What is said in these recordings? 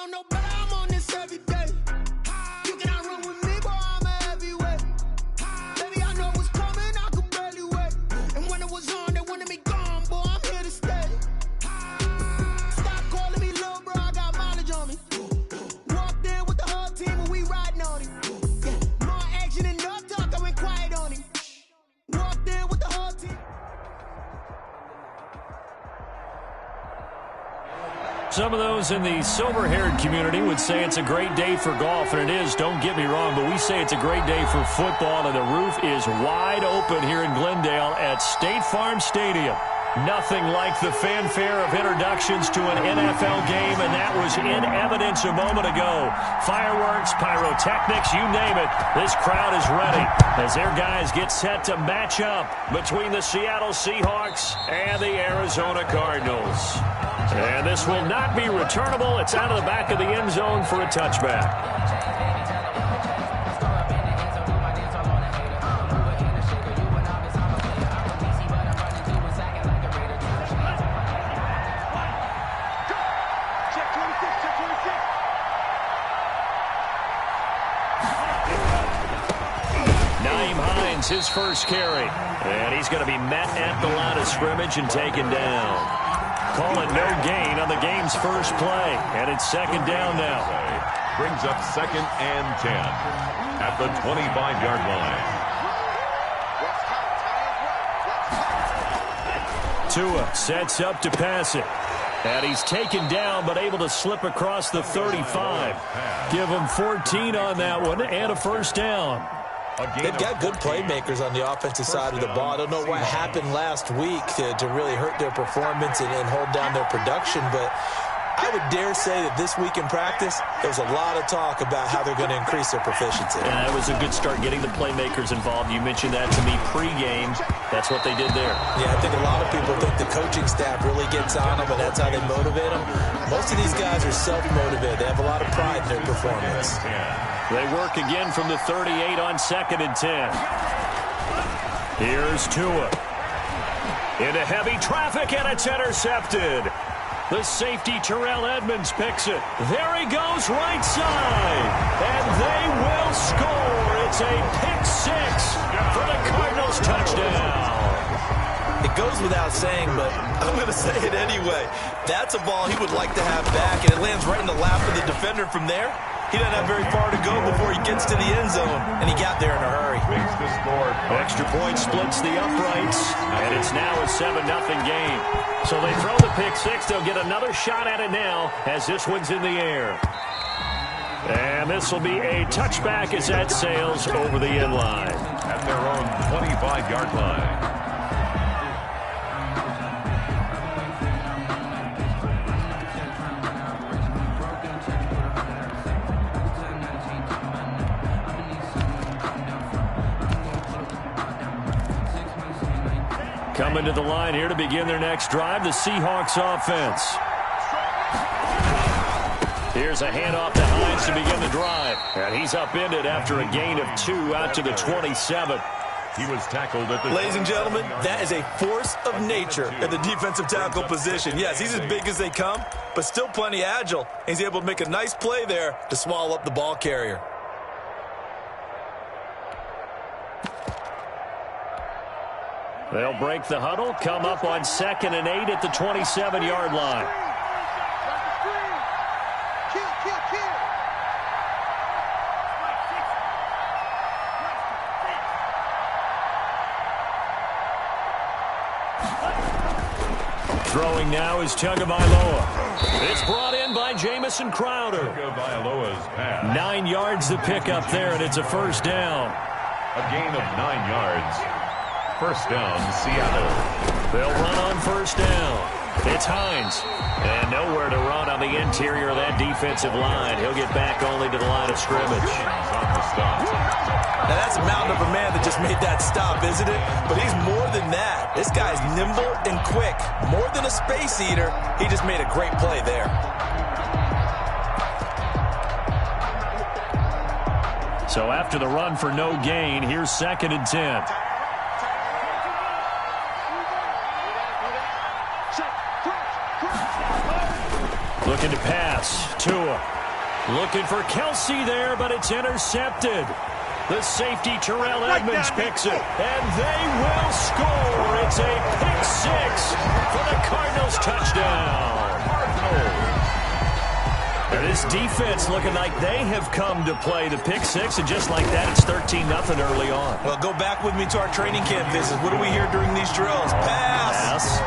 don't know, but I'm on this every day. You cannot run with me, boy, I'm a heavyweight. Baby, I know what's coming, I could barely wait. And when it was on, they wanted me gone, boy, I'm here to stay. Stop calling me little bro, I got mileage on me. Walked in with the whole team and we riding on him. Yeah, more action than no talk, I went quiet on him. Walked in with the whole team. Some of those in the silver-haired community would say it's a great day for golf, and it is, don't get me wrong, but we say it's a great day for football, and the roof is wide open here in Glendale at State Farm Stadium. Nothing like the fanfare of introductions to an NFL game, and that was in evidence a moment ago. Fireworks, pyrotechnics, you name it. This crowd is ready as their guys get set to match up between the Seattle Seahawks and the Arizona Cardinals. And this will not be returnable. It's out of the back of the end zone for a touchback. His first carry, and he's going to be met at the line of scrimmage and taken down. Call it no gain on the game's first play, and it's second down now. Brings up 2nd and 10 at the 25-yard line. Tua sets up to pass it, and he's taken down but able to slip across the 35. Give him 14 on that one and a first down. They've got good playmakers on the offensive side of the ball. I don't know what happened last week to really hurt their performance and hold down their production, but I would dare say that this week in practice, there's a lot of talk about how they're going to increase their proficiency. And that was a good start getting the playmakers involved. You mentioned that to me pregame. That's what they did there. Yeah, I think a lot of people think the coaching staff really gets on them, and that's how they motivate them. Most of these guys are self-motivated. They have a lot of pride in their performance. They work again from the 38 on 2nd and 10. Here's Tua. Into heavy traffic, and it's intercepted. The safety, Terrell Edmonds, picks it. There he goes, right side. And they will score. It's a pick six for the Cardinals touchdown. It goes without saying, but I'm going to say it anyway. That's a ball he would like to have back, and it lands right in the lap of the defender from there. He doesn't have very far to go before he gets to the end zone, and he got there in a hurry. Extra point splits the uprights, and it's now a 7-0 game. So they throw the pick six. They'll get another shot at it now as this one's in the air. And this will be a touchback as that sails over the end line. At their own 25-yard line. Coming to the line here to begin their next drive, the Seahawks offense. Here's a handoff to Hines to begin the drive. And he's upended after a gain of 2 out to the 27. He was tackled at the... Ladies and gentlemen, that is a force of nature at the defensive tackle position. Yes, he's as big as they come, but still plenty agile. He's able to make a nice play there to swallow up the ball carrier. They'll break the huddle, come up on 2nd and 8 at the 27-yard line. Throwing now is Tagovailoa. It's brought in by Jamison Crowder. Tagovailoa's pass. 9 yards to pick up there, and it's a first down. A gain of 9 yards. First down, Seattle. They'll run on first down. It's Hines. And nowhere to run on the interior of that defensive line. He'll get back only to the line of scrimmage. On the stop. Now that's a mountain of a man that just made that stop, isn't it? But he's more than that. This guy's nimble and quick. More than a space eater, he just made a great play there. So after the run for no gain, here's 2nd and 10. Looking to pass. Tua. Looking for Kelsey there, but it's intercepted. The safety, Terrell Edmonds, picks it. And they will score. It's a pick six for the Cardinals touchdown. And this defense looking like they have come to play the pick six, and just like that, it's 13-0 early on. Well, go back with me to our training camp visits. What do we hear during these drills? Pass.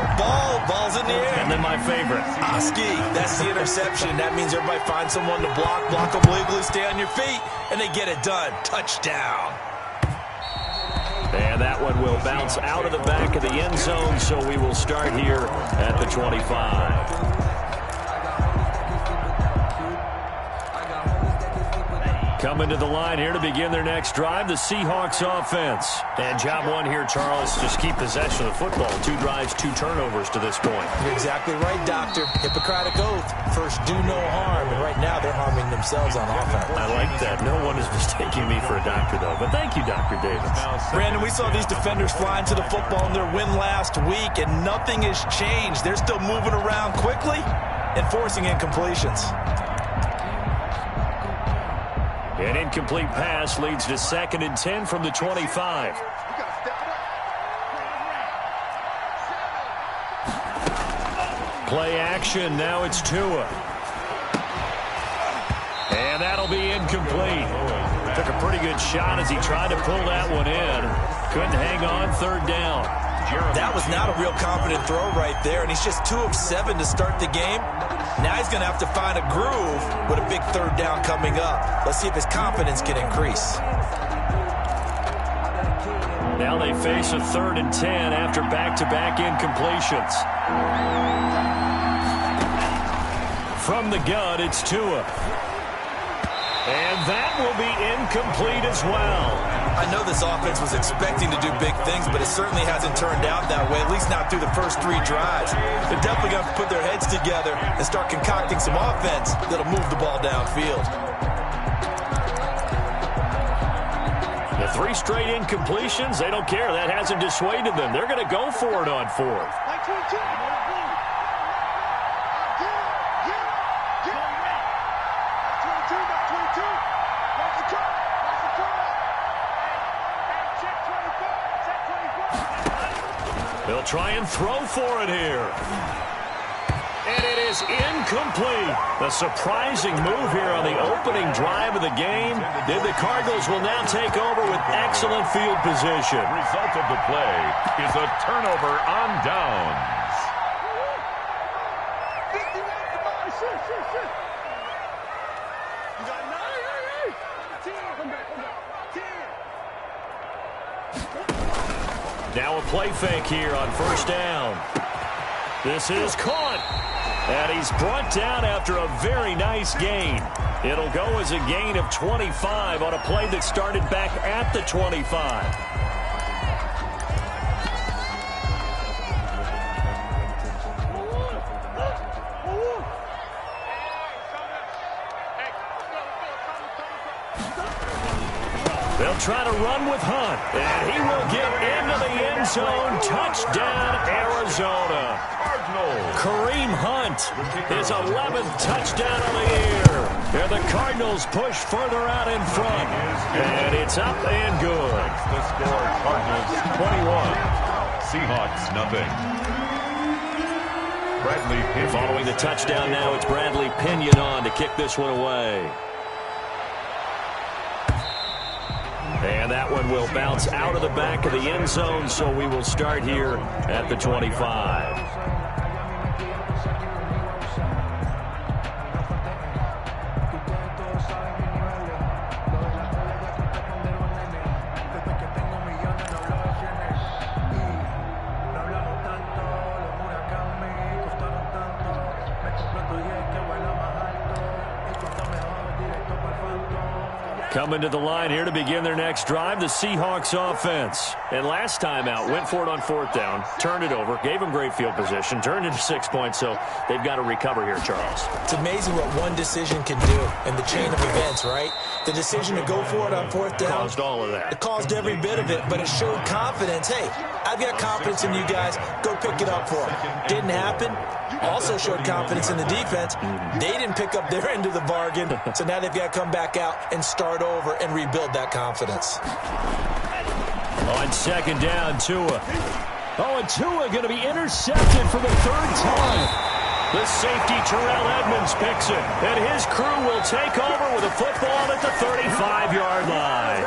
Ball's in the air. And then my favorite. Oski, that's the interception. That means everybody finds someone to block obliquely, stay on your feet, and they get it done. Touchdown. And that one will bounce out of the back of the end zone, so we will start here at the 25. Coming to the line here to begin their next drive, the Seahawks offense. And job one here, Charles, just keep possession of the football. 2 drives, 2 turnovers to this point. You're exactly right, Doctor. Hippocratic oath. First, do no harm. And right now, they're harming themselves on offense. I like that. No one is mistaking me for a doctor, though. But thank you, Dr. Davis. Brandon, we saw these defenders flying to the football in their win last week, and nothing has changed. They're still moving around quickly and forcing incompletions. An incomplete pass leads to 2nd and 10 from the 25. Play action. Now it's Tua. And that'll be incomplete. Took a pretty good shot as he tried to pull that one in. Couldn't hang on. 3rd down. That was not a real confident throw right there, and he's just 2 of 7 to start the game. Now he's going to have to find a groove with a big 3rd down coming up. Let's see if his confidence can increase. Now they face a 3rd and 10 after back-to-back incompletions. From the gun, it's Tua. And that will be incomplete as well. I know this offense was expecting to do big things, but it certainly hasn't turned out that way, at least not through the first 3 drives. They're definitely going to have to put their heads together and start concocting some offense that'll move the ball downfield. The 3 straight incompletions, they don't care. That hasn't dissuaded them. They're going to go for it on 4th. They'll try and throw for it here. And it is incomplete. A surprising move here on the opening drive of the game. Then the Cardinals will now take over with excellent field position. Result of the play is a turnover on downs. Now a play fake here on 1st down. This is caught. And he's brought down after a very nice gain. It'll go as a gain of 25 on a play that started back at the 25. They'll try to run with Hunt, and he will get into the end zone. Touchdown, Arizona. Kareem Hunt, his 11th touchdown of the year. And the Cardinals push further out in front, and it's up and good. The score, Cardinals 21, Seahawks nothing. Bradley Pinion. Following the touchdown now, it's Bradley Pinion on to kick this one away. And that one will bounce out of the back of the end zone, so we will start here at the 25. Coming to the line here to begin their next drive, the Seahawks offense. And last time out, went for it on 4th down, turned it over, gave them great field position, turned into 6 points, so they've got to recover here, Charles. It's amazing what one decision can do in the chain of events, right? The decision to go for it on 4th down caused all of that. It caused every bit of it, but it showed confidence. Hey, I've got confidence in you guys. Go pick it up for them. Didn't happen. Also showed confidence in the defense. They didn't pick up their end of the bargain, so now they've got to come back out and start over and rebuild that confidence. On second down, Tua. Oh, and Tua going to be intercepted for the third time. The safety, Terrell Edmonds, picks it, and his crew will take over with a football at the 35-yard line.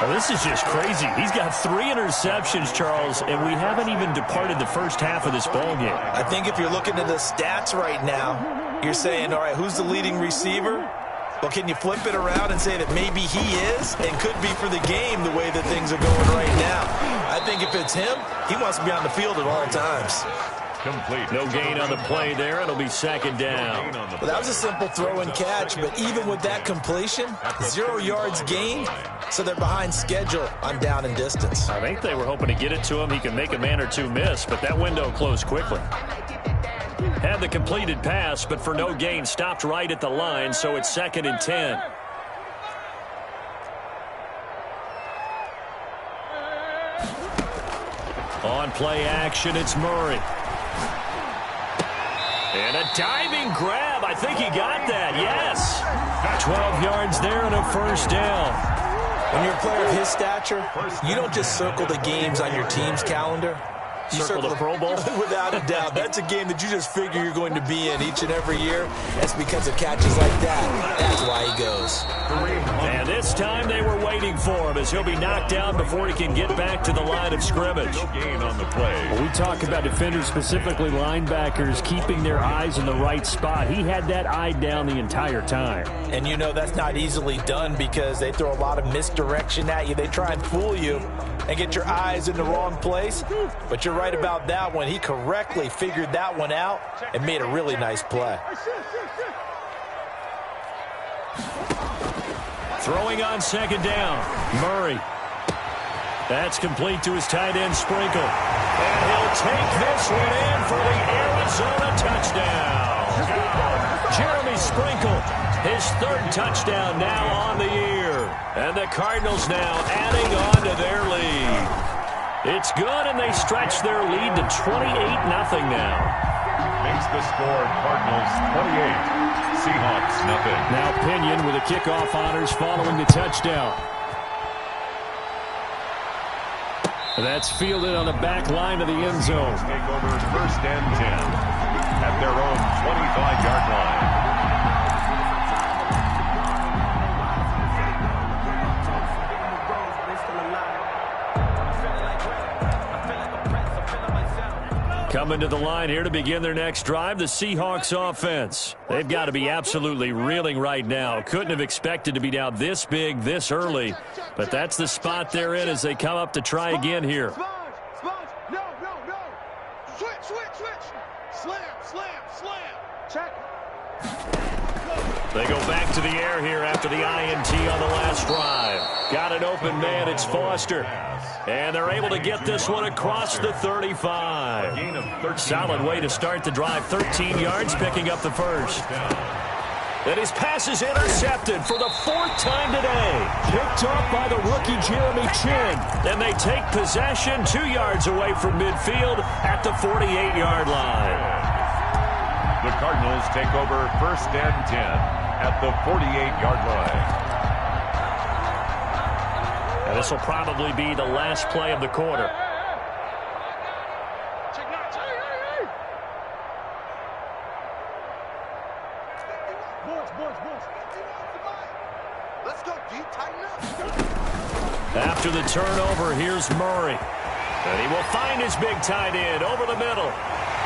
Well, this is just crazy. He's got 3 interceptions, Charles, and we haven't even departed the first half of this ballgame. I think if you're looking at the stats right now, you're saying, all right, who's the leading receiver? Well, can you flip it around and say that maybe he is and could be for the game the way that things are going right now? I think if it's him, he wants to be on the field at all times. Complete. No gain on the play there. It'll be second down. Well, that was a simple throw and catch, but even with that completion, 0 yards gained, so they're behind schedule on down and distance. I think they were hoping to get it to him. He can make a man or two miss, but that window closed quickly. Had the completed pass, but for no gain, stopped right at the line, so it's second and 10. On play action, it's Murray. And a diving grab. I think he got that, yes. 12 yards there and a first down. When you're a player of his stature, you don't just circle the games on your team's calendar. You circle the Pro Bowl? Without a doubt. That's a game that you just figure you're going to be in each and every year. That's because of catches like that. That's why he goes. And this time they were waiting for him as he'll be knocked down before he can get back to the line of scrimmage. No gain on the play. Well, we talk about defenders, specifically linebackers, keeping their eyes in the right spot. He had that eye down the entire time. And you know that's not easily done because they throw a lot of misdirection at you. They try and fool you and get your eyes in the wrong place. But you're right about that one. He correctly figured that one out and made a really nice play. Throwing on second down, Murray. That's complete to his tight end, Sprinkle. And he'll take this one in for the Arizona touchdown. Jeremy Sprinkle, his 3rd touchdown now on the year. And the Cardinals now adding on to their lead. It's good, and they stretch their lead to 28-0 now. Makes the score Cardinals 28. Seahawks nothing. Now Pinion with the kickoff honors following the touchdown. That's fielded on the back line of the end zone. Take over first and 10 at their own 25-yard line. Coming to the line here to begin their next drive, the Seahawks offense. They've got to be absolutely reeling right now. Couldn't have expected to be down this big, this early. But that's the spot they're in as they come up to try again here. No. Switch. Slam. Check. They go back to the air here after the INT on the last drive. Got an open man, it's Foster. And they're able to get this one across the 35. Solid way to start the drive. 13 yards, picking up the first. And his pass is intercepted for the 4th time today. Picked up by the rookie Jeremy Chin. And they take possession 2 yards away from midfield at the 48-yard line. The Cardinals take over first and 10 at the 48-yard line. And this will probably be the last play of the quarter. Let's go deep, tighten up. After the turnover, here's Murray. And he will find his big tight end over the middle.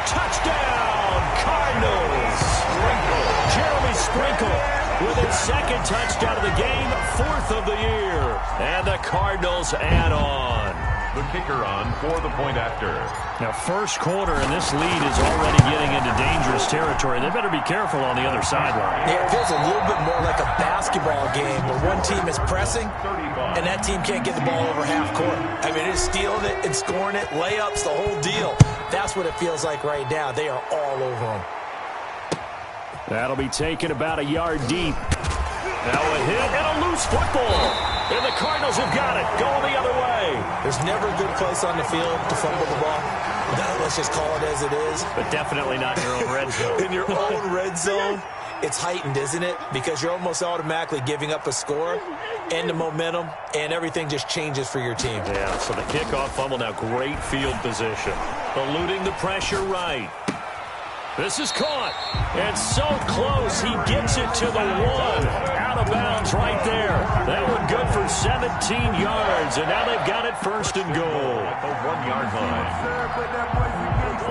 Touchdown, Cardinals! Jeremy Sprinkle with his 2nd touchdown of the game, 4th of the year. And the Cardinals add on. The kicker on for the point after. Now, first quarter, and this lead is already getting into dangerous territory. They better be careful on the other sideline. Yeah, it feels a little bit more like a basketball game where one team is pressing and that team can't get the ball over half court. I mean, it is stealing it and scoring it, layups, the whole deal. That's what it feels like right now. They are all over them. That'll be taken about a yard deep. Now a hit and a loose football. And the Cardinals have got it. Going the other way. There's never a good place on the field to fumble the ball. Let's just call it as it is. But definitely not in your own red zone. In your own red zone, it's heightened, isn't it? Because you're almost automatically giving up a score and the momentum, and everything just changes for your team. Yeah, so the kickoff fumble, now great field position. Eluding the pressure right. This is caught. And so close, he gets it to the 1. Out of bounds right there. That one good for 17 yards, and now they've got it first and goal. At the 1 yard line.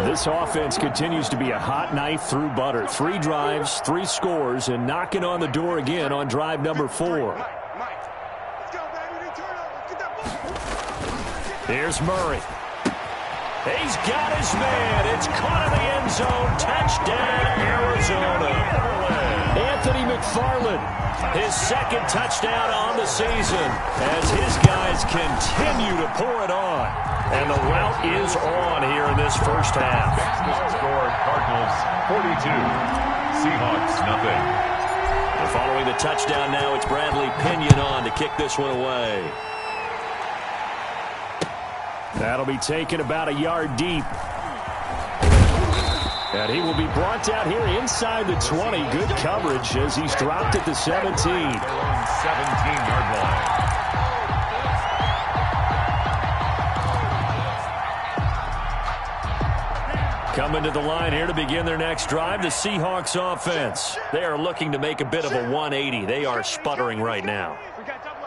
This offense continues to be a hot knife through butter. 3 drives, 3 scores, and knocking on the door again on drive number 4. Here's Murray. He's got his man. It's caught in the end zone. Touchdown, Arizona. Anthony McFarland, his second touchdown on the season as his guys continue to pour it on. And the route is on here in this first half. Score, Cardinals 42, Seahawks nothing. And following the touchdown now, it's Bradley Pinion on to kick this one away. That'll be taken about a yard deep. And he will be brought down here inside the 20. Good coverage as he's dropped at the 17. 17-yard line. Coming to the line here to begin their next drive, the Seahawks offense. They are looking to make a bit of a 180. They are sputtering right now.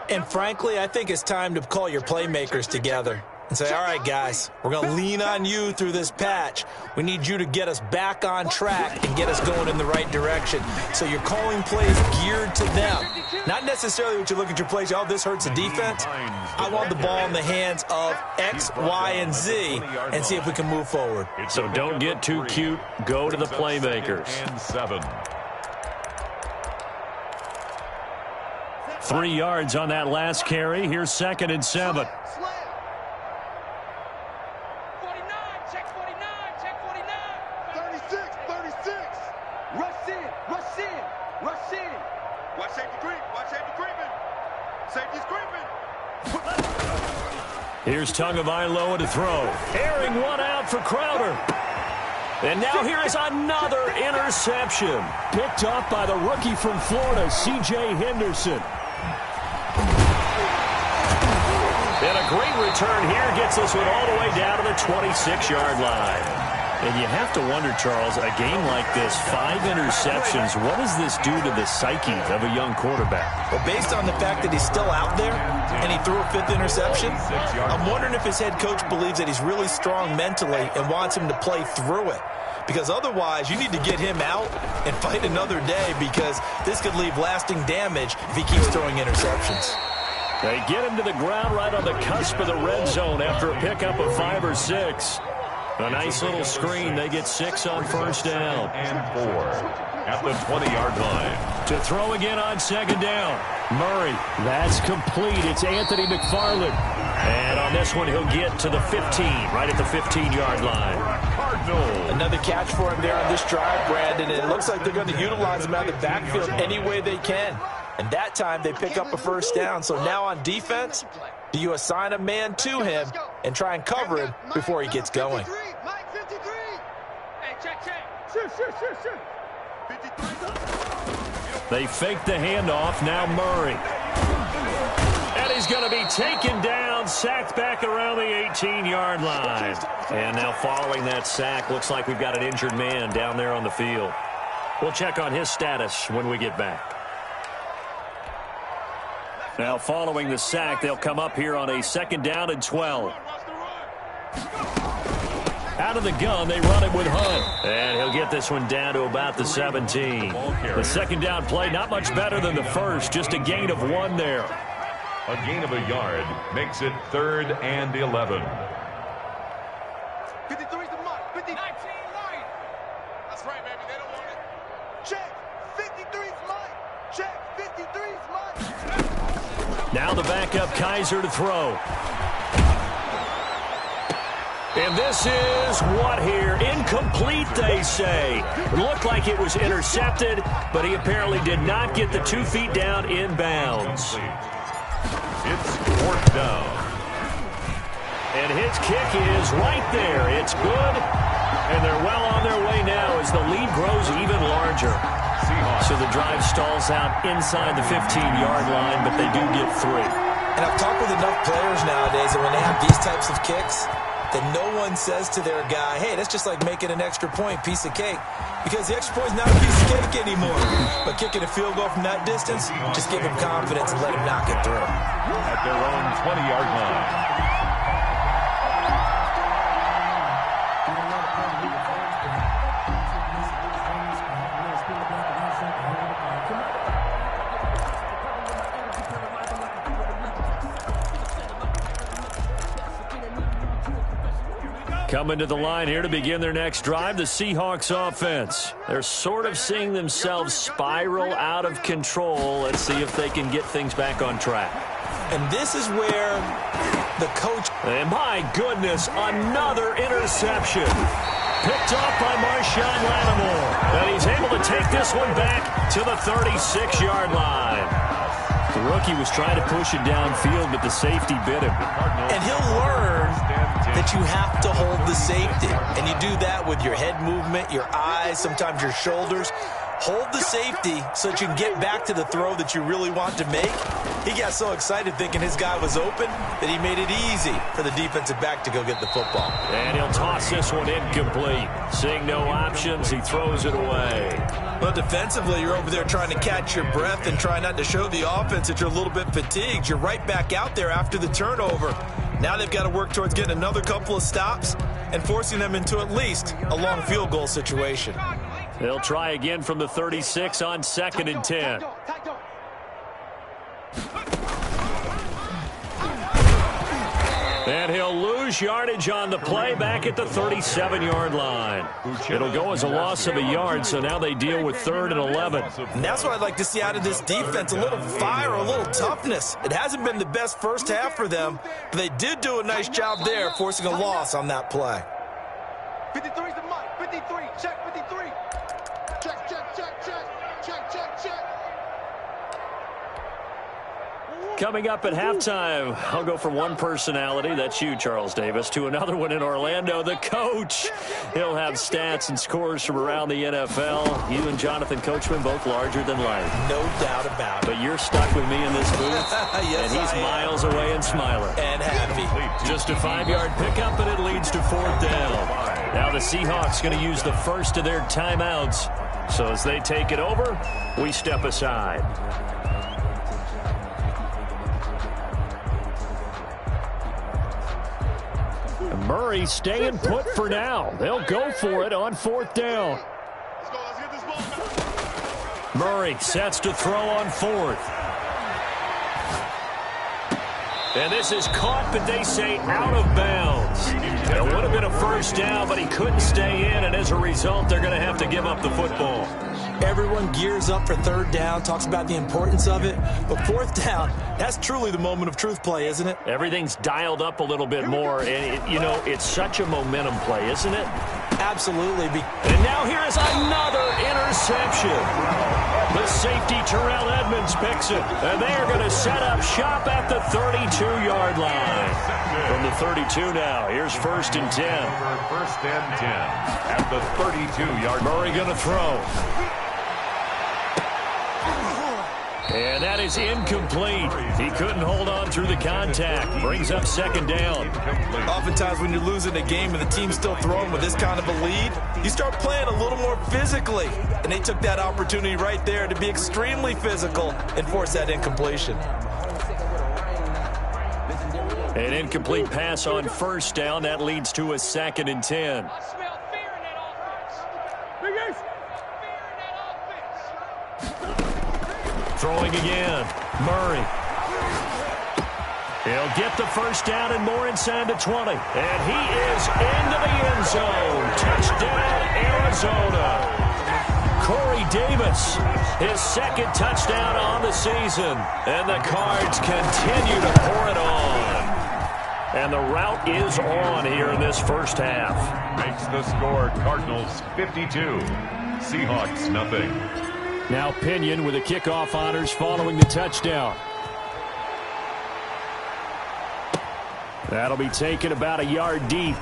And frankly, I think it's time to call your playmakers together and say, all right, guys, we're going to lean on you through this patch. We need you to get us back on track and get us going in the right direction. So you're calling plays geared to them. Not necessarily what you look at your plays, oh, this hurts the defense. I want the ball in the hands of X, Y, and Z and see if we can move forward. So don't get too cute. Go to the playmakers. And 7. 3 yards on that last carry. Here's 2nd and 7. Here's Tagovailoa to throw. Airing one out for Crowder. And now here is another interception. Picked off by the rookie from Florida, C.J. Henderson. And a great return here gets this one all the way down to the 26-yard line. And you have to wonder, Charles, a game like this, 5 interceptions, what does this do to the psyche of a young quarterback? Well, based on the fact that he's still out there and he threw a 5th interception, I'm wondering if his head coach believes that he's really strong mentally and wants him to play through it. Because otherwise, you need to get him out and fight another day, because this could leave lasting damage if he keeps throwing interceptions. They get him to the ground right on the cusp of the red zone after a pickup of 5 or 6. A nice little screen. They get 6 on first down. And 4 at the 20-yard line. To throw again on 2nd down. Murray. That's complete. It's Anthony McFarland. And on this one, he'll get to the 15, right at the 15-yard line. Cardinals. Another catch for him there on this drive, Brandon. And it looks like they're going to utilize him out of the backfield any way they can. And that time, they pick up a first down. So now on defense, do you assign a man to him and try and cover him before he gets going? They fake the handoff. Now Murray. And he's going to be taken down, sacked back around the 18-yard line. And now following that sack, looks like we've got an injured man down there on the field. We'll check on his status when we get back. Now following the sack, they'll come up here on a 2nd down and 12. Out of the gun, they run it with Hunt. And he'll get this one down to about the 17. The 2nd down play, not much better than the first, just a gain of 1 there. A gain of a yard makes it 3rd and 11. 53's the mark. 19 right. That's right, baby. They don't want it. Check. 53's mine. Check. 53's mine. Now the backup Kaiser to throw. And this is what here? Incomplete, they say. It looked like it was intercepted, but he apparently did not get the 2 feet down in bounds. It's 4th down. And his kick is right there. It's good. And they're well on their way now as the lead grows even larger. So the drive stalls out inside the 15-yard line, but they do get 3. And I've talked with enough players nowadays that when they have these types of kicks, that no one says to their guy, hey, that's just like making an extra point, piece of cake. Because the extra point is not a piece of cake anymore. But kicking a field goal from that distance, just give him confidence and let him knock it through. At their own 20-yard line. Coming to the line here to begin their next drive, the Seahawks offense. They're sort of seeing themselves spiral out of control. Let's see if they can get things back on track. And this is where the coach... And my goodness, another interception. Picked off by Marshawn Lattimore. And he's able to take this one back to the 36-yard line. The rookie was trying to push it downfield, but the safety bit him. And he'll learn that you have to hold the safety. And you do that with your head movement, your eyes, sometimes your shoulders. Hold the safety so that you can get back to the throw that you really want to make. He got so excited thinking his guy was open that he made it easy for the defensive back to go get the football. And he'll toss this one incomplete. Seeing no options, he throws it away. Well, defensively, you're over there trying to catch your breath and try not to show the offense that you're a little bit fatigued. You're right back out there after the turnover. Now they've got to work towards getting another couple of stops and forcing them into at least a long field goal situation. They'll try again from the 36 on 2nd and 10. And he'll lose yardage on the play back at the 37-yard line. It'll go as a loss of a yard, so now they deal with 3rd and 11. And that's what I'd like to see out of this defense, a little fire, a little toughness. It hasn't been the best first half for them, but they did do a nice job there, forcing a loss on that play. 53's the mark. 53. Check 53. Check, check, check, check. Check, check, check. Coming up at halftime, I'll go from one personality, that's you, Charles Davis, to another one in Orlando, the coach. He'll have stats and scores from around the NFL. You and Jonathan Coachman, both larger than life. No doubt about it. But you're stuck with me in this booth, yes, and he's miles away and smiling. And happy. Just a 5-yard pickup, and it leads to 4th down. Now the Seahawks going to use the first of their timeouts. So as they take it over, we step aside. Murray staying put for now. They'll go for it on 4th down. Let's get this ball. Murray sets to throw on 4th. And this is caught, but they say out of bounds. It would have been a first down, but he couldn't stay in, and as a result, they're going to have to give up the football. Everyone gears up for 3rd down, talks about the importance of it. But 4th down, that's truly the moment of truth play, isn't it? Everything's dialed up a little bit more, and, it's such a momentum play, isn't it? Absolutely. And now here is another interception. The safety, Terrell Edmonds, picks it, and they are going to set up shop at the 32-yard line. From the 32 now, here's 1st and 10. 1st and 10 at the 32-yard line. Murray going to throw. And that is incomplete. He couldn't hold on through the contact. Brings up 2nd down. Oftentimes when you're losing a game and the team's still throwing with this kind of a lead, you start playing a little more physically. And they took that opportunity right there to be extremely physical and force that incompletion. An incomplete pass on 1st down. That leads to a 2nd and 10. Throwing again. Murray. He'll get the first down and more inside the 20. And he is into the end zone. Touchdown, Arizona. Corey Davis, his 2nd touchdown on the season. And the Cards continue to pour it on. And the route is on here in this first half. Makes the score Cardinals 52, Seahawks nothing. Now Pinion with the kickoff honors following the touchdown. That'll be taken about a yard deep.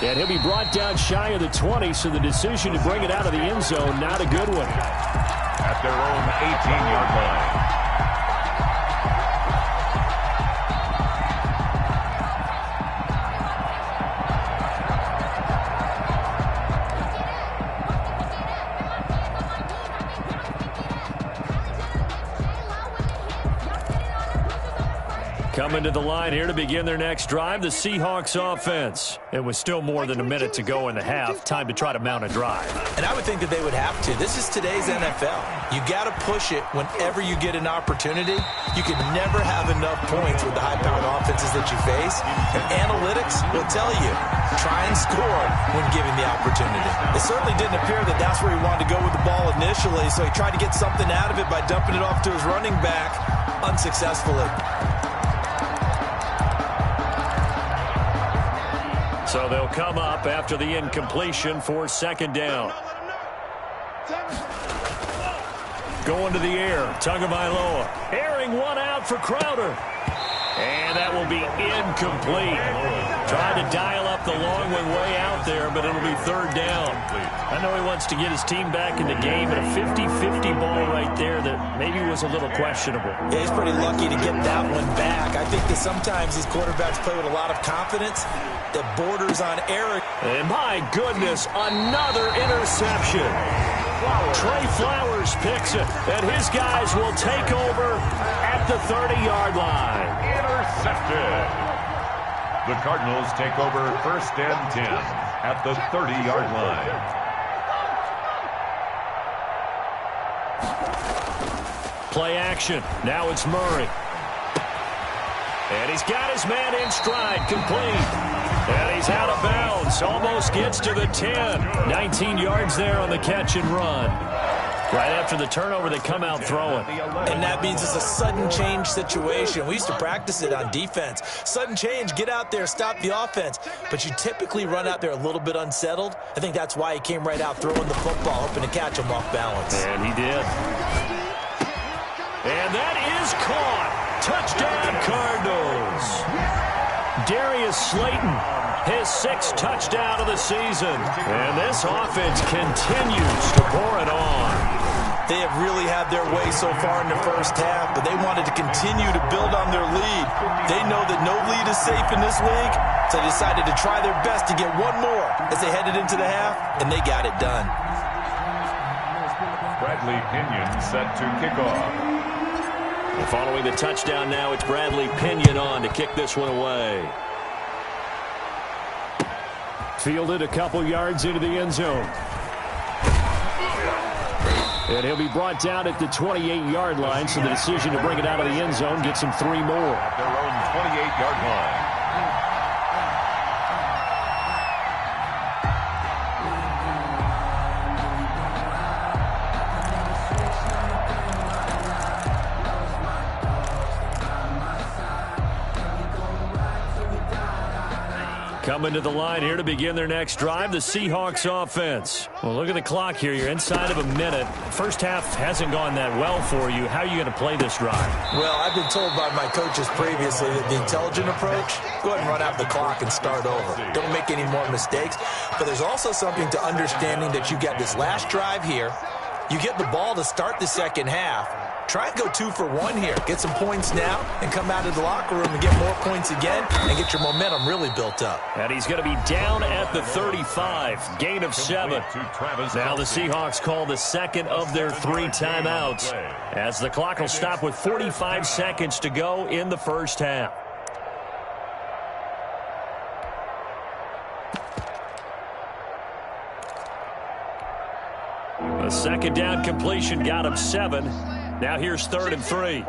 And he'll be brought down shy of the 20, so the decision to bring it out of the end zone, not a good one. At their own 18-yard line. Coming to the line here to begin their next drive, the Seahawks offense. It was still more than a minute to go in the half. Time to try to mount a drive. And I would think that they would have to. This is today's NFL. You got to push it whenever you get an opportunity. You can never have enough points with the high-powered offenses that you face. And analytics will tell you, try and score when given the opportunity. It certainly didn't appear that that's where he wanted to go with the ball initially, so he tried to get something out of it by dumping it off to his running back unsuccessfully. So they'll come up after the incompletion for second down. Going to the air, Tagovailoa. Airing one out for Crowder. And that will be incomplete. Trying to dial up the long one way out there, but it'll be third down. I know he wants to get his team back in the game, but a 50-50 ball right there that maybe was a little questionable. Yeah, he's pretty lucky to get that one back. I think that sometimes these quarterbacks play with a lot of confidence that borders on error. And my goodness, another interception. Trey Flowers picks it, and his guys will take over at the 30-yard line. Intercepted. The Cardinals take over first and 10 at the 30-yard line. Play action. Now it's Murray. And he's got his man in stride, complete. And he's out of bounds. Almost gets to the 10. 19 yards there on the catch and run. Right after the turnover, they come out throwing. And that means it's a sudden change situation. We used to practice it on defense. Sudden change, get out there, stop the offense. But you typically run out there a little bit unsettled. I think that's why he came right out throwing the football, hoping to catch him off balance. And he did. And that is caught. Touchdown, Cardinals. Darius Slayton, his 6th touchdown of the season. And this offense continues to pour it on. They have really had their way so far in the first half, but they wanted to continue to build on their lead. They know that no lead is safe in this league, so they decided to try their best to get one more as they headed into the half, and they got it done. Bradley Pinion set to kick off. Following the touchdown now, it's Bradley Pinion on to kick this one away. Fielded a couple yards into the end zone. And he'll be brought down at the 28-yard line, so the decision to bring it out of the end zone gets him 3 more. At their own 28-yard line. Coming to the line here to begin their next drive, the Seahawks offense. Well, look at the clock here. You're inside of a minute. First half hasn't gone that well for you. How are you going to play this drive? Well, I've been told by my coaches previously that the intelligent approach, go ahead and run out the clock and start over. Don't make any more mistakes. But there's also something to understanding that you get this last drive here. You get the ball to start the second half. Try and go 2 for 1 here. Get some points now and come out of the locker room and get more points again and get your momentum really built up. And he's going to be down at the 35. Gain of 7. Now the Seahawks call the second of their 3 timeouts as the clock will stop with 45 seconds to go in the first half. A second down completion got him 7. Now here's 3rd and 3.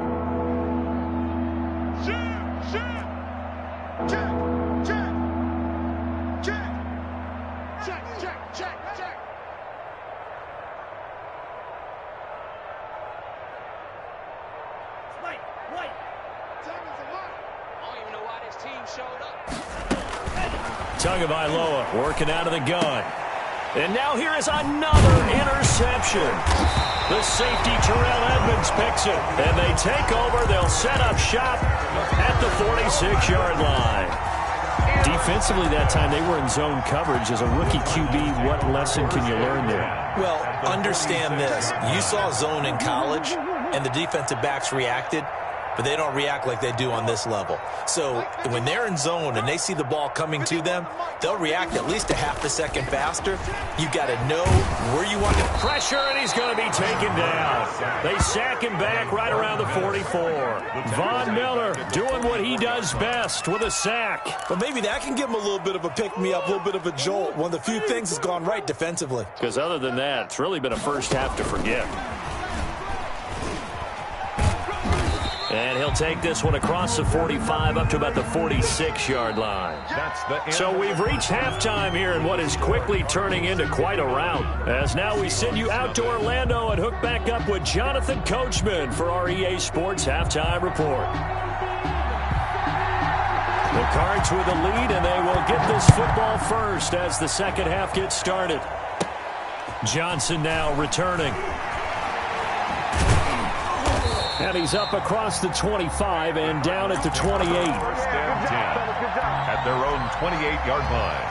Tagovailoa working out of the gun. And now here is another interception. The safety, Terrell Edmonds, picks it. And they take over. They'll set up shop at the 46-yard line. Defensively that time, they were in zone coverage. As a rookie QB, what lesson can you learn there? Well, understand this. You saw zone in college, and the defensive backs reacted, but they don't react like they do on this level. So when they're in zone and they see the ball coming to them, they'll react at least a half a second faster. You've got to know where you want to. Pressure, and he's going to be taken down. They sack him back right around the 44. Von Miller doing what he does best with a sack. But maybe that can give him a little bit of a pick-me-up, a little bit of a jolt. One of the few things that's gone right defensively. Because other than that, it's really been a first half to forget. And he'll take this one across the 45 up to about the 46-yard line. So we've reached halftime here in what is quickly turning into quite a rout. As now we send you out to Orlando and hook back up with Jonathan Coachman for our EA Sports Halftime Report. The Cards with the lead, and they will get this football first as the second half gets started. Johnson now returning. And he's up across the 25 and down at the 28. First and 10 at their own 28-yard line.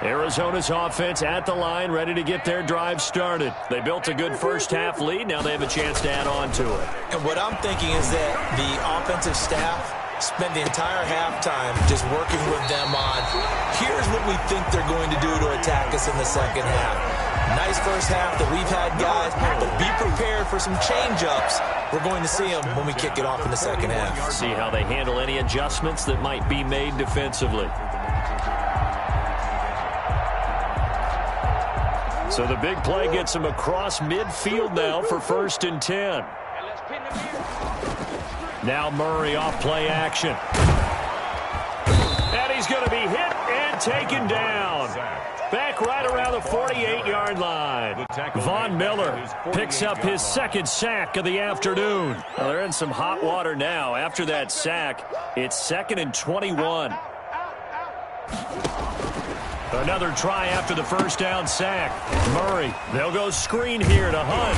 Arizona's offense at the line, ready to get their drive started. They built a good first half lead. Now they have a chance to add on to it. And what I'm thinking is that the offensive staff spent the entire halftime just working with them on, here's what we think they're going to do to attack us in the second half. Nice first half that we've had, guys, but be prepared for some change-ups. We're going to see them when we kick it off in the second half. See how they handle any adjustments that might be made defensively. So the big play gets him across midfield now for 1st and 10. Now Murray off play action. And he's going to be hit and taken down. Back right around the 48-yard line. Von Miller picks up his second sack of the afternoon. Well, they're in some hot water now. After that sack, it's 2nd and 21. Another try after the first down sack. Murray, they'll go screen here to Hunt.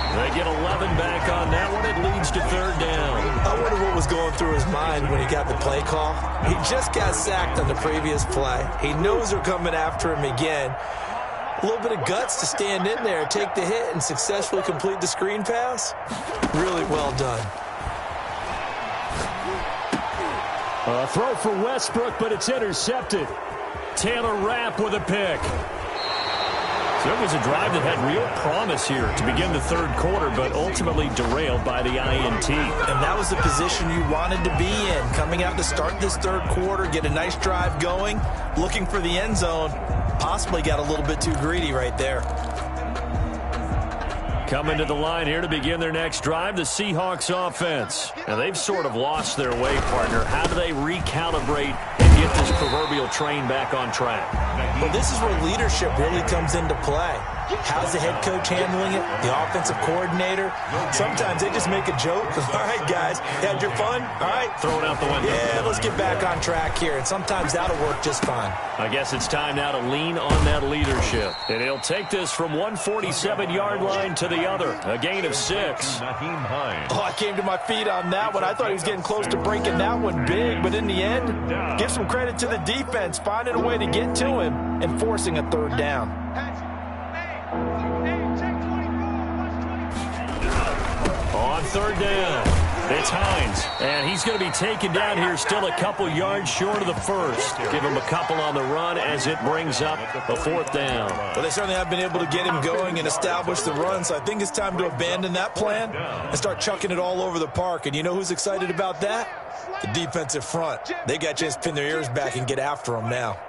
They get 11 back on that one. It leads to 3rd down. I wonder what was going through his mind when he got the play call. He just got sacked on the previous play. He knows they're coming after him again. A little bit of guts to stand in there, take the hit, and successfully complete the screen pass. Really well done. A throw for Westbrook, but it's intercepted. Taylor Rapp with a pick. So it was a drive that had real promise here to begin the 3rd quarter, but ultimately derailed by the INT. And that was the position you wanted to be in. Coming out to start this 3rd quarter, get a nice drive going, looking for the end zone. Possibly got a little bit too greedy right there. Coming to the line here to begin their next drive, the Seahawks offense. Now they've sort of lost their way, partner. How do they recalibrate and get this proverbial train back on track? Well, this is where leadership really comes into play. How's the head coach handling it? The offensive coordinator? Sometimes they just make a joke. All right, guys, had your fun? All right. Throw it out the window. Yeah, let's get back on track here. And sometimes that'll work just fine. I guess it's time now to lean on that leadership. And he'll take this from 147-yard line to the other. A gain of 6. Oh, I came to my feet on that one. I thought he was getting close to breaking that one big. But in the end, give some credit to the defense, finding a way to get to him and forcing a 3rd down. On 3rd down, it's Hines, and he's going to be taken down here still a couple yards short of the 1st. Give him a couple on the run as it brings up a 4th down. Well, they certainly have been able to get him going and establish the run, so I think it's time to abandon that plan and start chucking it all over the park. And you know who's excited about that? The defensive front. They got a chance to pin their ears back and get after him now.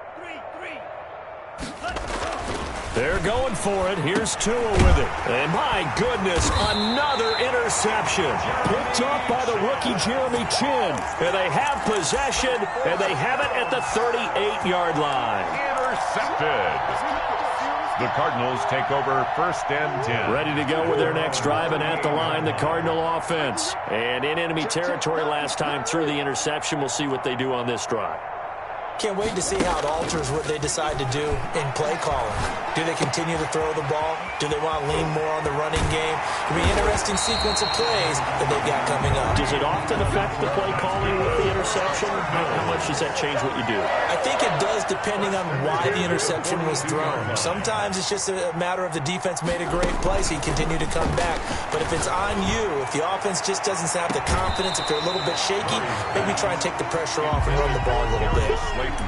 They're going for it. Here's Tua with it. And my goodness, another interception. Picked up by the rookie Jeremy Chin. And they have possession, and they have it at the 38-yard line. Intercepted. The Cardinals take over 1st and 10. Ready to go with their next drive, and at the line, the Cardinal offense. And in enemy territory last time through the interception. We'll see what they do on this drive. Can't wait to see how it alters what they decide to do in play calling. Do they continue to throw the ball? Do they want to lean more on the running game? It'll be an interesting sequence of plays that they've got coming up. Does it often affect the play calling with the interception? How much does that change what you do? I think it does, depending on why the interception was thrown. Sometimes it's just a matter of the defense made a great play, so you continue to come back. But if it's on you, if the offense just doesn't have the confidence, if they're a little bit shaky, maybe try and take the pressure off and run the ball a little bit.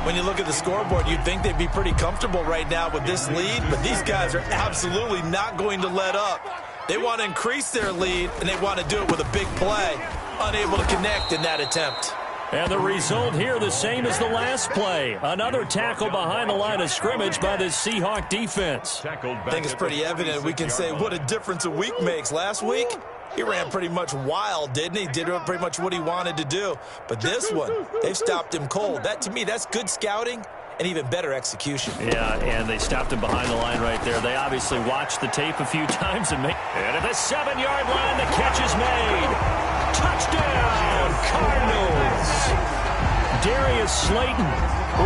When you look at the scoreboard, you'd think they'd be pretty comfortable right now with this lead, but these guys are absolutely not going to let up. They want to increase their lead, and they want to do it with a big play. Unable to connect in that attempt. And the result here the same as the last play. Another tackle behind the line of scrimmage by the Seahawk defense. I think it's pretty evident. We can say what a difference a week makes. Last week, he ran pretty much wild, didn't he? Did pretty much what he wanted to do. But this one, they've stopped him cold. That, to me, that's good scouting and even better execution. Yeah, and they stopped him behind the line right there. They obviously watched the tape a few times. And at the 7-yard line, the catch is made. Touchdown, Cardinals. Darius Slayton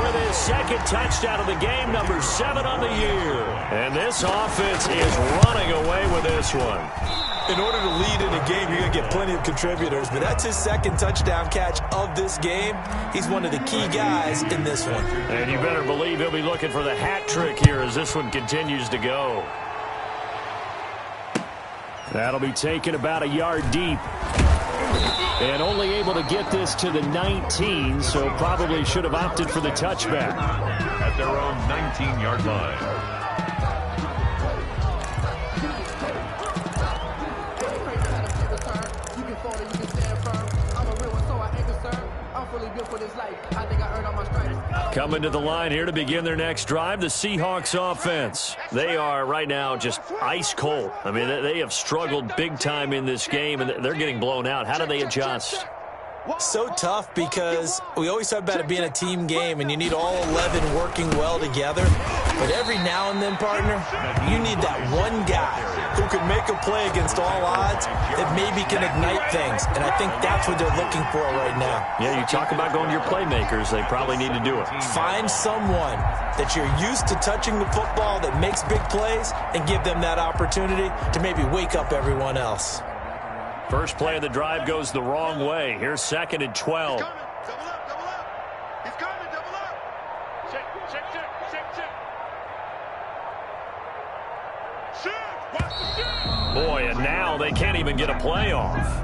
with his second touchdown of the game, number 7 on the year. And this offense is running away with this one. In order to lead in a game, you're going to get plenty of contributors, but that's his second touchdown catch of this game. He's one of the key guys in this one. And you better believe he'll be looking for the hat trick here as this one continues to go. That'll be taken about a yard deep. And only able to get this to the 19, so probably should have opted for the touchback. At their own 19-yard line. Coming to the line here to begin their next drive, the Seahawks offense. They are right now just ice cold. I mean, they have struggled big time in this game, and they're getting blown out. How do they adjust? So tough because we always talk about it being a team game, and you need all 11 working well together. But every now and then, partner, you need that one guy who can make a play against all odds that maybe can ignite things. And I think that's what they're looking for right now. Yeah, you talk about going to your playmakers. They probably need to do it. Find someone that you're used to touching the football that makes big plays and give them that opportunity to maybe wake up everyone else. First play of the drive goes the wrong way. Here's 2nd and 12. Double up. He's coming, double up. Check. Boy, and now they can't even get a play off.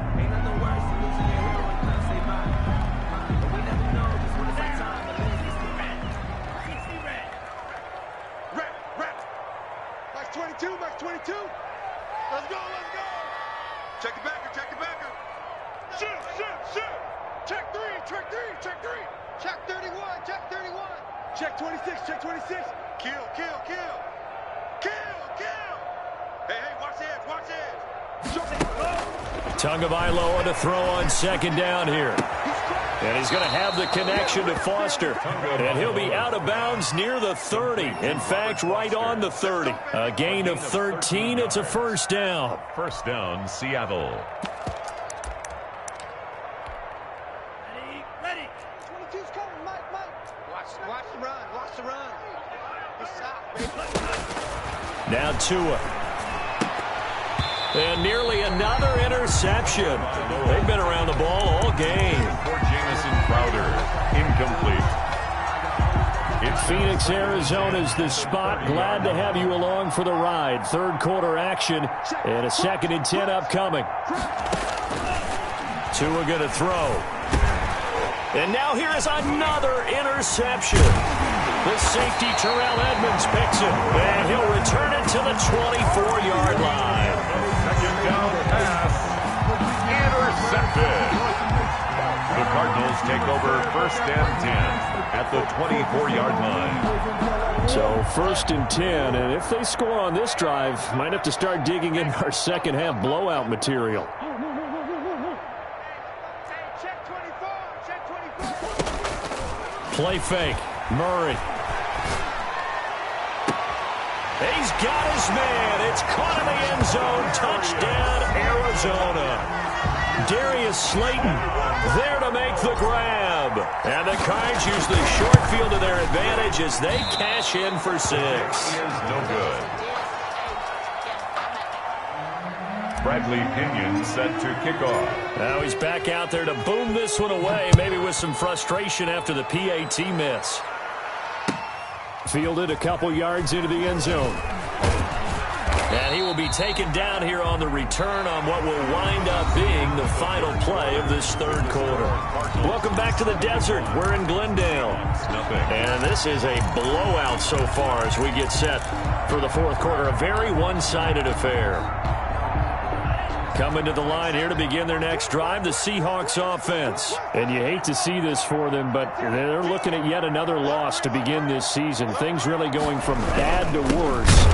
Max 22. Let's go. Check it backer. Shoot. Check three. Check 31. Check 26. Kill. Hey, watch it. Tagovailoa to throw on 2nd down here. And he's going to have the connection to Foster. And he'll be out of bounds near the 30. In fact, right on the 30. A gain of 13. It's a first down. First down, Seattle. Ready. 22's coming, Mike. Watch the run. Now Tua. And nearly another interception. They've been around the ball all game. For Jamison Crowder, incomplete. In Phoenix, Arizona is the spot. Glad to have you along for the ride. Third quarter action and a 2nd and 10 upcoming. Tua going to throw. And now here is another interception. The safety, Terrell Edmonds, picks it. And he'll return it to the 24-yard line. Second down pass. Intercepted. The Cardinals take over 1st and 10 at the 24-yard line. So 1st and 10, and if they score on this drive, might have to start digging in our second half blowout material. Check 24. Play fake. Murray. He's got his man. It's caught in the end zone. Touchdown, Arizona. Darius Slayton there to make the grab. And the Cards use the short field to their advantage as they cash in for 6. He is no good. Bradley Pinion set to kick off. Now he's back out there to boom this one away, maybe with some frustration after the PAT miss. Fielded a couple yards into the end zone. And he will be taken down here on the return on what will wind up being the final play of this third quarter. Welcome back to the desert. We're in Glendale. And this is a blowout so far as we get set for the fourth quarter. A very one-sided affair. Coming to the line here to begin their next drive, the Seahawks offense. And you hate to see this for them, but they're looking at yet another loss to begin this season. Things really going from bad to worse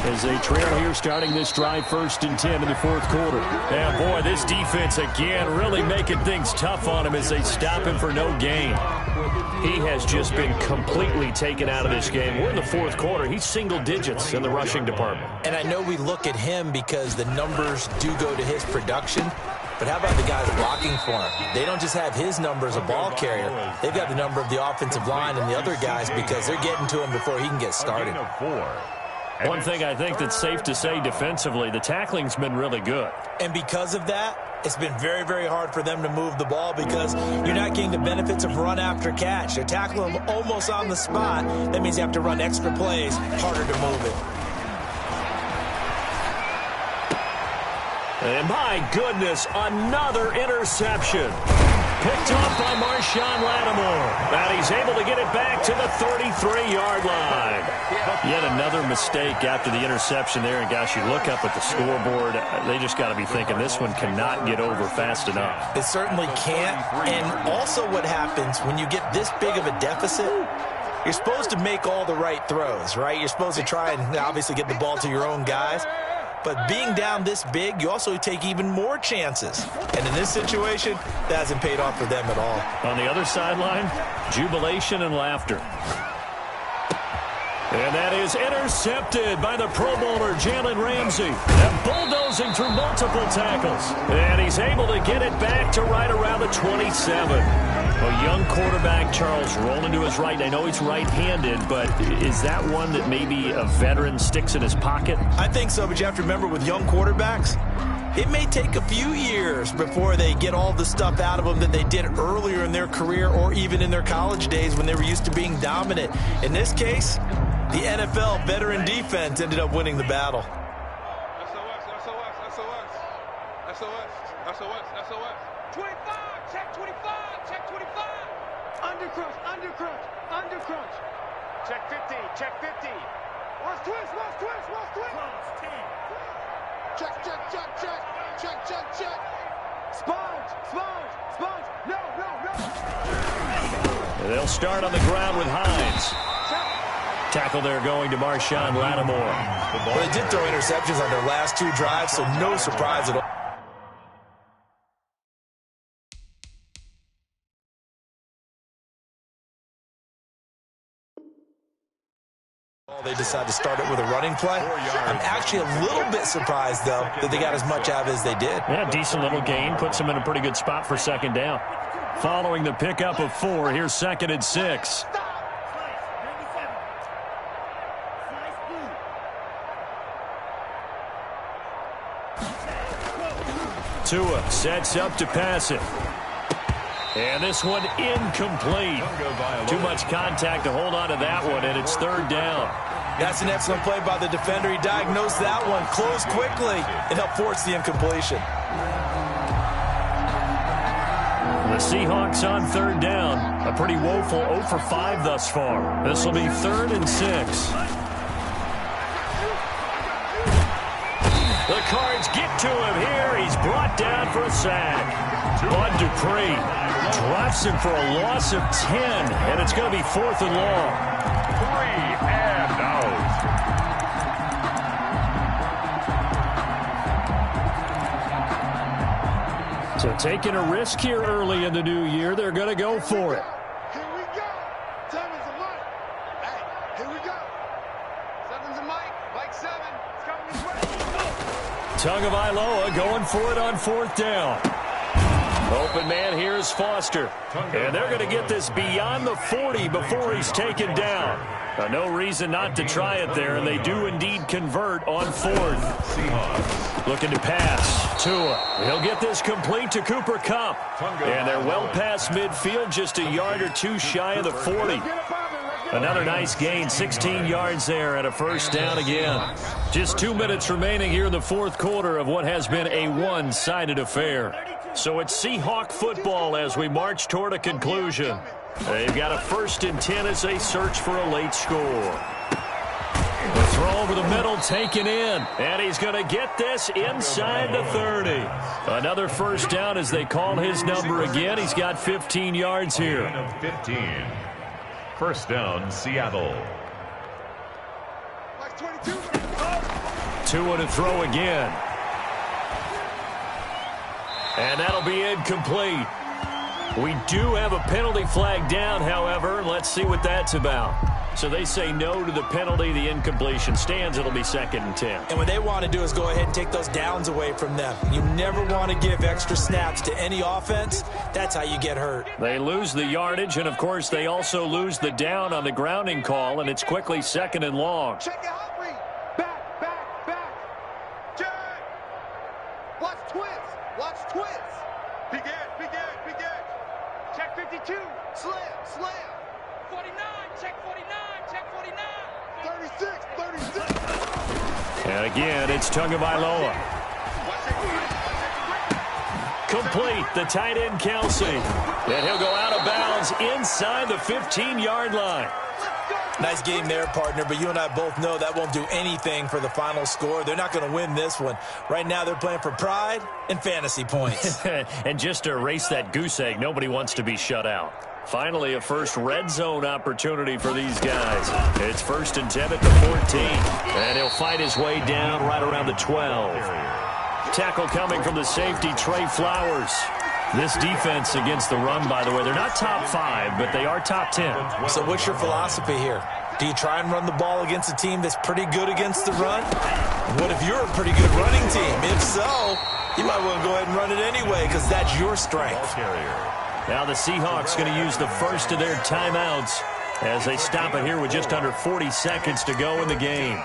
as they trail here starting this drive 1st and 10 in the fourth quarter. And boy, this defense again really making things tough on him as they stop him for no gain. He has just been completely taken out of this game. We're in the fourth quarter. He's single digits in the rushing department. And I know we look at him because the numbers do go to his production, but how about the guys blocking for him? They don't just have his number as a ball carrier. They've got the number of the offensive line and the other guys because they're getting to him before he can get started. One thing I think that's safe to say defensively, the tackling's been really good. And because of that, it's been very, very hard for them to move the ball because you're not getting the benefits of run after catch. They're tackling them almost on the spot. That means you have to run extra plays, harder to move it. And my goodness, another interception. Picked off by Marshawn Lattimore. And he's able to get it back to the 33-yard line. Yet another mistake after the interception there. And, gosh, you look up at the scoreboard, they just got to be thinking this one cannot get over fast enough. It certainly can't. And also what happens when you get this big of a deficit, you're supposed to make all the right throws, right? You're supposed to try and obviously get the ball to your own guys. But being down this big, you also take even more chances. And in this situation, that hasn't paid off for them at all. On the other sideline, jubilation and laughter. And that is intercepted by the Pro Bowler, Jalen Ramsey. And bulldozing through multiple tackles. And he's able to get it back to right around the 27. A young quarterback, Charles, rolling to his right. I know he's right-handed, but is that one that maybe a veteran sticks in his pocket? I think so, but you have to remember with young quarterbacks, it may take a few years before they get all the stuff out of them that they did earlier in their career or even in their college days when they were used to being dominant. In this case, the NFL veteran defense ended up winning the battle. SOS. 25, check 25, check 25. Under crunch. Check 50, check 50. Watch twist. Check. Sponge. No. They'll start on the ground with Hines. Tackle there going to Marshawn Lattimore. Well, they did throw interceptions on their last two drives, so no surprise at all. They decided to start it with a running play. I'm actually a little bit surprised, though, that they got as much out of it as they did. Yeah, decent little gain. Puts them in a pretty good spot for second down. Following the pickup of 4, here's 2nd and 6. Tua sets up to pass it. And this one incomplete. Too much contact to hold on to that one, and it's 3rd down. That's an excellent play by the defender. He diagnosed that one, closed quickly, and helped force the incompletion. The Seahawks on 3rd down. A pretty woeful 0 for 5 thus far. This will be 3rd and 6. The Cards get to him here. He's brought down for a sack. Bud Dupree drops him for a loss of 10, and it's going to be 4th and long. 3 and out. So taking a risk here early in the new year, they're going to go for it. Here we go. 7's a mic. Hey, here we go. 7's a mic. Tagovailoa going for it on 4th down. Open man, here's Foster. And they're going to get this beyond the 40 before he's taken down. No reason not to try it there, and they do indeed convert on 4th. Looking to pass. Tua. He'll get this complete to Cooper Kupp. And they're well past midfield, just a yard or two shy of the 40. Another nice gain, 16 yards there and a 1st down again. Just 2 minutes remaining here in the 4th quarter of what has been a one-sided affair. So it's Seahawk football as we march toward a conclusion. They've got a 1st and 10 as they search for a late score. The throw over the middle taken in, and he's going to get this inside the 30. Another 1st down as they call his number again. He's got 15 yards here. 15. 1st down, Seattle. Tua to throw again. And that'll be incomplete. We do have a penalty flag down, however. Let's see what that's about. So they say no to the penalty. The incompletion stands. It'll be 2nd and 10. And what they want to do is go ahead and take those downs away from them. You never want to give extra snaps to any offense. That's how you get hurt. They lose the yardage, and, of course, they also lose the down on the grounding call, and it's quickly 2nd and long. Check it out, Reed. Back. Check. Watch twist. Begin. Check 52. Slam. 49. Check 49. 36. And again, it's Tagovailoa. Complete, the tight end, Kelsey. And he'll go out of bounds inside the 15-yard line. Nice game there, partner, but you and I both know that won't do anything for the final score. They're not going to win this one. Right now, they're playing for pride and fantasy points. And just to erase that goose egg, nobody wants to be shut out. Finally, a first red zone opportunity for these guys. It's 1st and 10 at the 14. And he'll fight his way down right around the 12. Tackle coming from the safety, Trey Flowers. This defense against the run, by the way, they're not top 5, but they are top 10. So what's your philosophy here? Do you try and run the ball against a team that's pretty good against the run? What if you're a pretty good running team? If so, you might want to go ahead and run it anyway because that's your strength. Now the Seahawks going to use the first of their timeouts as they stop it here with just under 40 seconds to go in the game.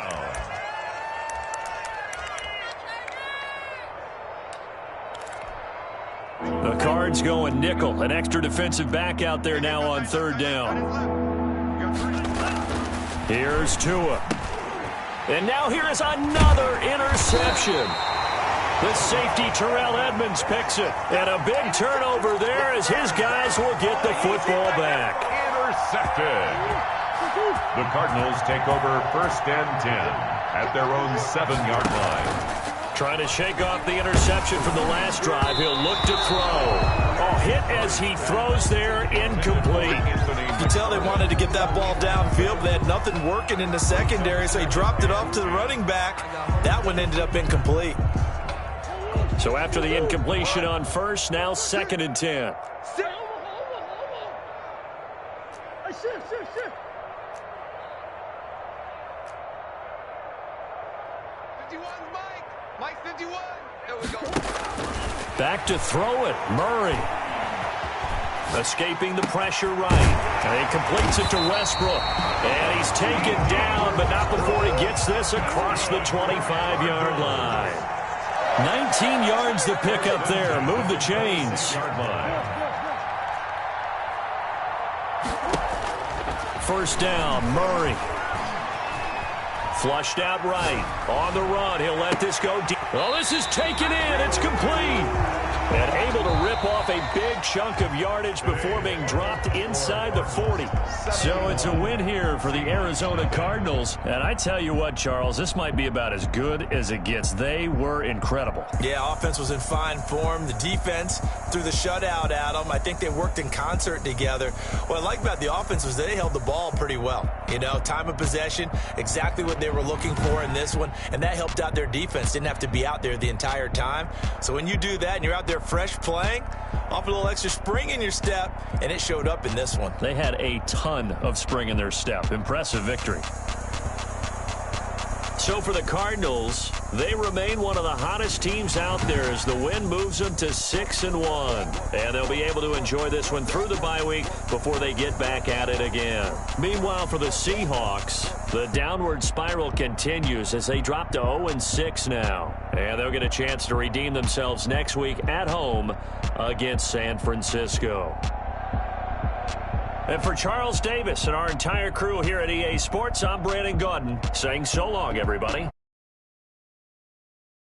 The Cards going nickel, an extra defensive back out there now on 3rd down. Here's Tua. And now here is another interception. The safety, Terrell Edmonds, picks it. And a big turnover there as his guys will get the football back. Intercepted. The Cardinals take over 1st and 10 at their own 7-yard line. Trying to shake off the interception from the last drive. He'll look to throw. Oh, hit as he throws there, incomplete. You can tell they wanted to get that ball downfield, but they had nothing working in the secondary, so he dropped it off to the running back. That one ended up incomplete. So after the incompletion on 1st, now 2nd and 10. Back to throw it, Murray. Escaping the pressure right. And he completes it to Westbrook. And he's taken down, but not before he gets this across the 25-yard line. 19 yards to pick up there. Move the chains. 1st down, Murray. Flushed out right. On the run. He'll let this go deep. Oh, this is taken in. It's complete. And able to rip off a big chunk of yardage before being dropped inside the 40. So it's a win here for the Arizona Cardinals. And I tell you what, Charles, this might be about as good as it gets. They were incredible. Yeah, offense was in fine form. The defense threw the shutout at them. I think they worked in concert together. What I like about the offense was they held the ball pretty well. You know, time of possession, exactly what they were looking for in this one. And that helped out their defense. Didn't have to be out there the entire time. So when you do that and you're out there fresh playing, off a little extra spring in your step, and it showed up in this one. They had a ton of spring in their step. Impressive victory. So for the Cardinals, they remain one of the hottest teams out there as the win moves them to 6-1. And they'll be able to enjoy this one through the bye week before they get back at it again. Meanwhile, for the Seahawks, the downward spiral continues as they drop to 0-6 now. And they'll get a chance to redeem themselves next week at home against San Francisco. And for Charles Davis and our entire crew here at EA Sports, I'm Brandon Gaudin saying so long, everybody.